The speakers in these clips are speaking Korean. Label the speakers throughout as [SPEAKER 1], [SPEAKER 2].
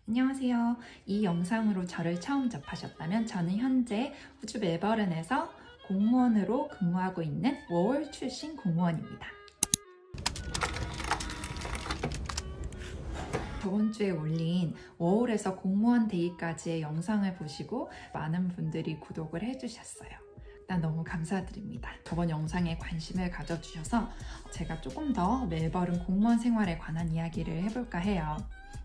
[SPEAKER 1] 안녕하세요. 이 영상으로 저를 처음 접하셨다면 저는 현재 호주 멜버른에서 공무원으로 근무하고 있는 워홀 출신 공무원입니다. 저번 주에 올린 워홀에서 공무원 데이까지의 영상을 보시고 많은 분들이 구독을 해주셨어요. 일단 너무 감사드립니다. 저번 영상에 관심을 가져주셔서 제가 조금 더 멜버른 공무원 생활에 관한 이야기를 해볼까 해요.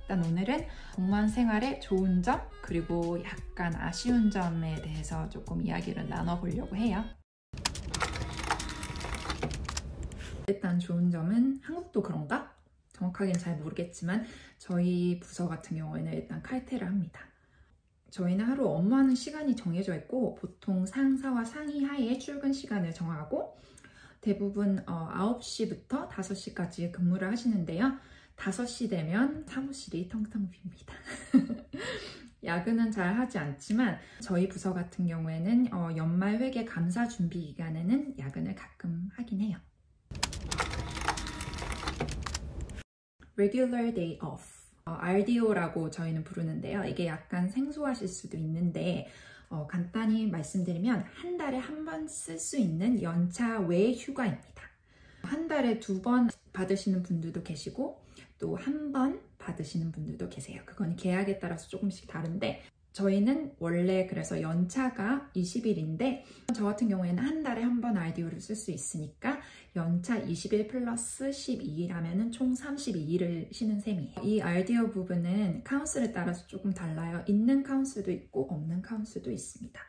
[SPEAKER 1] 일단 오늘은 공무원 생활의 좋은 점 그리고 약간 아쉬운 점에 대해서 조금 이야기를 나눠보려고 해요. 일단 좋은 점은 한국도 그런가? 정확하게는 잘 모르겠지만 저희 부서 같은 경우에는 일단 칼퇴를 합니다. 저희는 하루 업무하는 시간이 정해져 있고 보통 상사와 상의하에 출근 시간을 정하고 대부분 9시부터 5시까지 근무를 하시는데요. 5시 되면 사무실이 텅텅 빕니다. 야근은 잘 하지 않지만 저희 부서 같은 경우에는 연말 회계 감사 준비 기간에는 야근을 가끔 하긴 해요. Regular Day Off, RDO라고 저희는 부르는데요. 이게 약간 생소하실 수도 있는데 간단히 말씀드리면 한 달에 한 번 쓸 수 있는 연차 외 휴가입니다. 한 달에 2번 받으시는 분들도 계시고 또 한 번 받으시는 분들도 계세요. 그건 계약에 따라서 조금씩 다른데 저희는 원래 그래서 연차가 20일인데 저 같은 경우에는 한 달에 한 번 RDO를 쓸 수 있으니까 연차 20일 플러스 12일 하면은 총 32일을 쉬는 셈이에요. 이 RDO 부분은 카운슬에 따라서 조금 달라요. 있는 카운슬도 있고 없는 카운슬도 있습니다.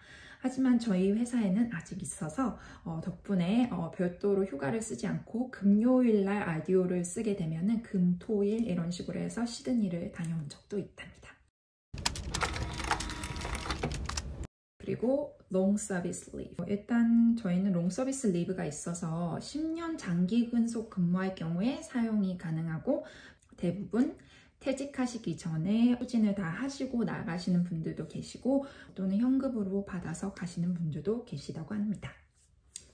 [SPEAKER 1] 하지만 저희 회사에는 아직 있어서 덕분에 별도로 휴가를 쓰지 않고 금요일날 RDO를 쓰게 되면은 금, 토, 일 이런 식으로 해서 시드니를 다녀온 적도 있답니다. 그리고 Long Service Leave. 일단 저희는 Long Service Leave가 있어서 10년 장기 근속 근무할 경우에 사용이 가능하고 대부분 퇴직하시기 전에 후진을 다 하시고 나가시는 분들도 계시고 또는 현금으로 받아서 가시는 분들도 계시다고 합니다.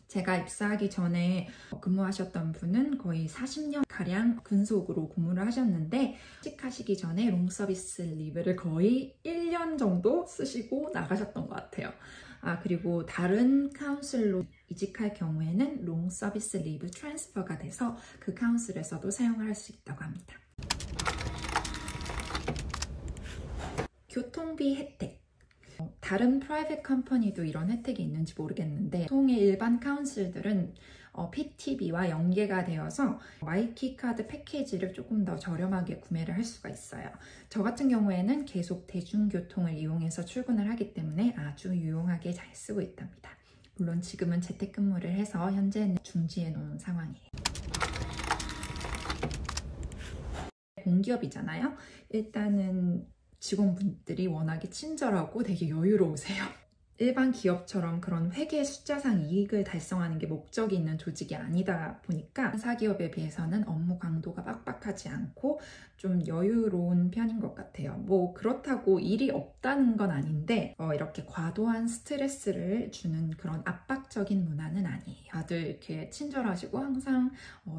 [SPEAKER 1] 제가 입사하기 전에 근무하셨던 분은 거의 40년가량 근속으로 근무를 하셨는데 퇴직하시기 전에 롱서비스 리브를 거의 1년 정도 쓰시고 나가셨던 것 같아요. 그리고 다른 카운슬로 이직할 경우에는 롱서비스 리브 트랜스퍼가 돼서 그 카운슬에서도 사용을 할 수 있다고 합니다. 교통비 혜택. 다른 프라이빗 컴퍼니도 이런 혜택이 있는지 모르겠는데 보통의 일반 카운슬들은 PTB와 연계가 되어서 마이키 카드 패키지를 조금 더 저렴하게 구매를 할 수가 있어요. 저 같은 경우에는 계속 대중교통을 이용해서 출근을 하기 때문에 아주 유용하게 잘 쓰고 있답니다. 물론 지금은 재택근무를 해서 현재는 중지해 놓은 상황이에요. 공기업이잖아요. 일단은 직원분들이 워낙에 친절하고 되게 여유로우세요. 일반 기업처럼 그런 회계 숫자상 이익을 달성하는 게 목적이 있는 조직이 아니다 보니까 사기업에 비해서는 업무 강도가 빡빡하지 않고 좀 여유로운 편인 것 같아요. 뭐 그렇다고 일이 없다는 건 아닌데 이렇게 과도한 스트레스를 주는 그런 압박적인 문화는 아니에요. 다들 이렇게 친절하시고 항상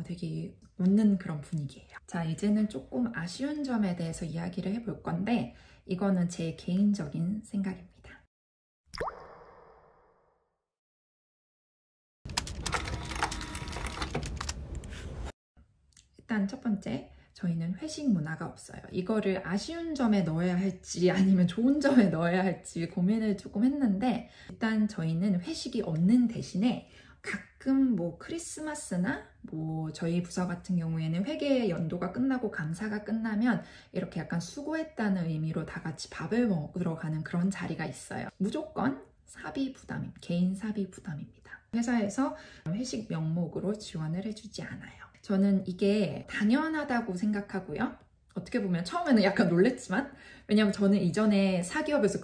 [SPEAKER 1] 되게 웃는 그런 분위기예요. 자, 이제는 조금 아쉬운 점에 대해서 이야기를 해볼 건데 이거는 제 개인적인 생각입니다. 일단 첫 번째, 저희는 회식 문화가 없어요. 이거를 아쉬운 점에 넣어야 할지 아니면 좋은 점에 넣어야 할지 고민을 조금 했는데 일단 저희는 회식이 없는 대신에 가끔 뭐 크리스마스나 뭐 저희 부서 같은 경우에는 회계 연도가 끝나고 감사가 끝나면 이렇게 약간 수고했다는 의미로 다 같이 밥을 먹으러 가는 그런 자리가 있어요. 무조건 사비 부담, 개인 사비 부담입니다. 회사에서 회식 명목으로 지원을 해주지 않아요. 저는 이게 당연하다고 생각하고요. 어떻게 보면 처음에는 약간 놀랬지만 왜냐면 저는 이전에 사기업에서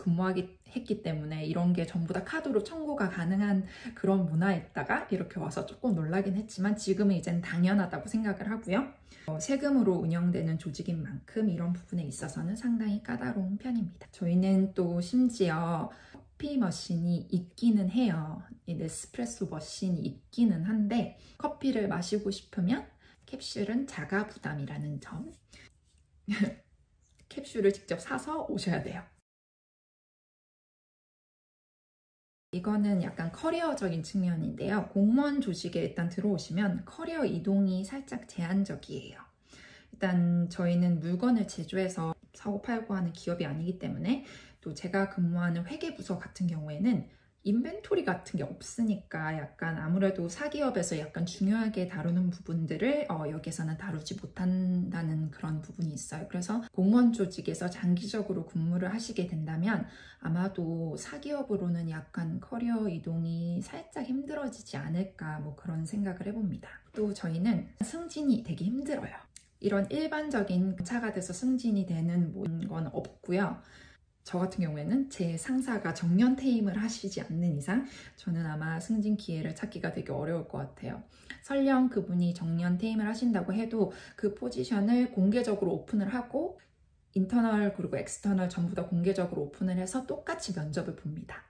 [SPEAKER 1] 했기 때문에 이런 게 전부 다 카드로 청구가 가능한 그런 문화에다가 이렇게 와서 조금 놀라긴 했지만 지금은 이젠 당연하다고 생각을 하고요. 세금으로 운영되는 조직인 만큼 이런 부분에 있어서는 상당히 까다로운 편입니다. 저희는 또 심지어 커피 머신이 있기는 해요. 이 네스프레소 머신이 있기는 한데 커피를 마시고 싶으면 캡슐은 자가 부담이라는 점 캡슐을 직접 사서 오셔야 돼요. 이거는 약간 커리어적인 측면인데요. 공무원 조직에 일단 들어오시면 커리어 이동이 살짝 제한적이에요. 일단 저희는 물건을 제조해서 사고 팔고 하는 기업이 아니기 때문에, 또 제가 근무하는 회계부서 같은 경우에는 인벤토리 같은 게 없으니까 약간 아무래도 사기업에서 약간 중요하게 다루는 부분들을 여기서는 다루지 못한다는 그런 부분이 있어요. 그래서 공무원 조직에서 장기적으로 근무를 하시게 된다면 아마도 사기업으로는 약간 커리어 이동이 살짝 힘들어지지 않을까, 뭐 그런 생각을 해봅니다. 또 저희는 승진이 되게 힘들어요. 이런 일반적인 차가 돼서 승진이 되는 건 없고요. 저 같은 경우에는 제 상사가 정년 퇴임을 하시지 않는 이상 저는 아마 승진 기회를 찾기가 되게 어려울 것 같아요. 설령 그분이 정년 퇴임을 하신다고 해도 그 포지션을 공개적으로 오픈을 하고 인터널 그리고 엑스터널 전부 다 공개적으로 오픈을 해서 똑같이 면접을 봅니다.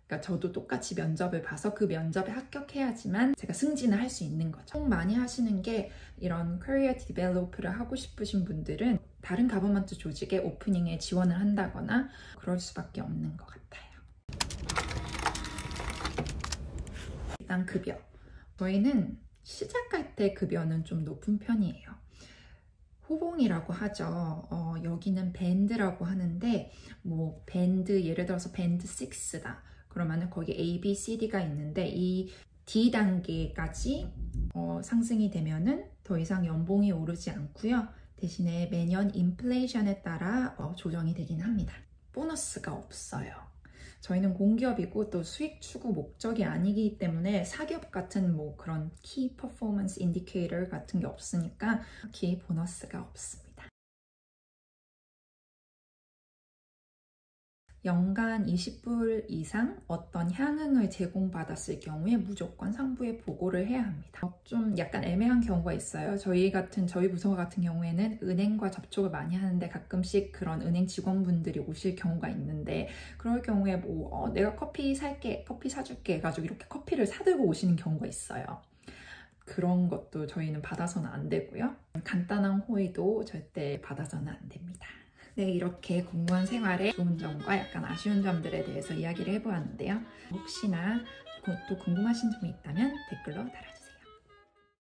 [SPEAKER 1] 그러니까 저도 똑같이 면접을 봐서 그 면접에 합격해야지만 제가 승진을 할 수 있는 거죠. 많이 하시는 게 이런 커리어 디벨로프를 하고 싶으신 분들은 다른 가버먼트 조직의 오프닝에 지원을 한다거나 그럴 수밖에 없는 것 같아요. 일단 급여. 저희는 시작할 때 급여는 좀 높은 편이에요. 호봉이라고 하죠. 여기는 밴드라고 하는데, 뭐 밴드, 예를 들어서 밴드 6다. 그러면은 거기 A, B, C, D가 있는데 이 D 단계까지 상승이 되면은 더 이상 연봉이 오르지 않고요. 대신에 매년 인플레이션에 따라 조정이 되긴 합니다. 보너스가 없어요. 저희는 공기업이고 또 수익 추구 목적이 아니기 때문에 사기업 같은 뭐 그런 키 퍼포먼스 인디케이터 같은 게 없으니까 특히 보너스가 없습니다. 연간 20불 이상 어떤 향응을 제공받았을 경우에 무조건 상부에 보고를 해야 합니다. 좀 약간 애매한 경우가 있어요. 저희 부서 같은 경우에는 은행과 접촉을 많이 하는데 가끔씩 그런 은행 직원분들이 오실 경우가 있는데, 그럴 경우에 뭐 내가 커피 살게, 커피 사줄게 해가지고 이렇게 커피를 사들고 오시는 경우가 있어요. 그런 것도 저희는 받아서는 안 되고요. 간단한 호의도 절대 받아서는 안 됩니다. 네, 이렇게 공무원 생활의 좋은 점과 약간 아쉬운 점들에 대해서 이야기를 해보았는데요. 혹시나 또 궁금하신 점이 있다면 댓글로 달아주세요.